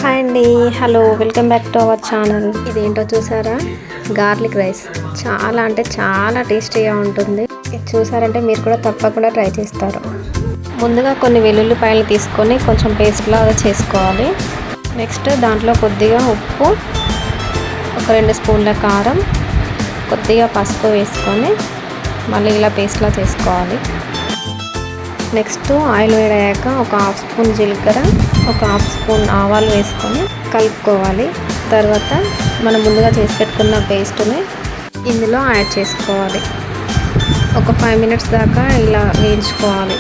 Hi అండి, hello, welcome back to our channel. ఇదేంటో చూసారా, గార్లిక్ రైస్. చాలా అంటే చాలా టేస్టీగా ఉంటుంది. ఇది చూసారంటే మీరు కూడా తప్పకుండా ట్రై చేస్తారు. ముందుగా కొన్ని వెల్లుల్లిపాయలు తీసుకొని కొంచెం పేస్ట్ లాగా చేసుకోవాలి. నెక్స్ట్ దాంట్లో కొద్దిగా ఉప్పు, ఒక 2 స్పూన్ల కారం, కొద్దిగా పసుపు వేసుకొని మళ్ళీ ఇలా పేస్ట్లా చేసుకోవాలి. నెక్స్ట్ ఆయిల్ వేడయ్యాక ఒక 1/2 స్పూన్ జీలకర్ర, ఒక 1/2 స్పూన్ ఆవాలు వేసుకొని కలుపుకోవాలి. తర్వాత మనం ముందుగా చేసి పెట్టుకున్న పేస్ట్ని ఇందులో యాడ్ చేసుకోవాలి. ఒక 5 మినిట్స్ దాకా ఇలా వేయించుకోవాలి.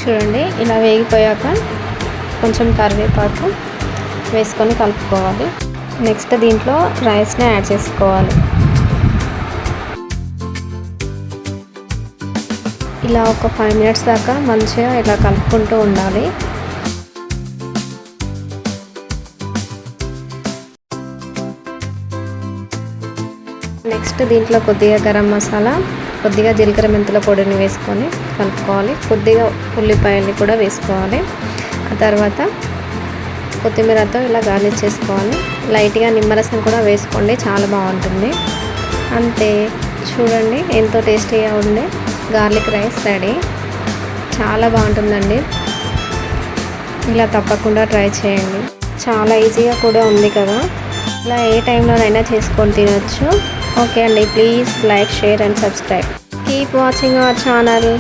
చూడండి, ఇలా వేగిపోయాక కొంచెం కరివేపాకు వేసుకొని కలుపుకోవాలి. నెక్స్ట్ దీంట్లో రైస్ని యాడ్ చేసుకోవాలి. ఇలా ఒక 5 మినిట్స్ దాకా మంచిగా ఇలా కలుపుకుంటూ ఉండాలి. నెక్స్ట్ దీంట్లో కొద్దిగా గరం మసాలా, కొద్దిగా జీలకర్ర మెంతుల పొడిని వేసుకొని కలుపుకోవాలి. కొద్దిగా ఉల్లిపాయల్ని కూడా వేసుకోవాలి. ఆ తర్వాత కొత్తిమీరతో ఇలా గార్నిష్ చేసుకోవాలి. లైట్గా నిమ్మరసం కూడా వేసుకోండి, చాలా బాగుంటుంది. అంతే, చూడండి ఎంతో టేస్టీగా ఉండే గార్లిక్ రైస్ రెడీ. చాలా బాగుంటుందండి. ఇలా తప్పకుండా ట్రై చేయండి. చాలా ఈజీగా కూడా ఉంది కదా. ఇలా ఏ టైంలోనైనా చేసుకొని తినొచ్చు. ఓకే అండి, please like, share and subscribe. Keep watching our channel.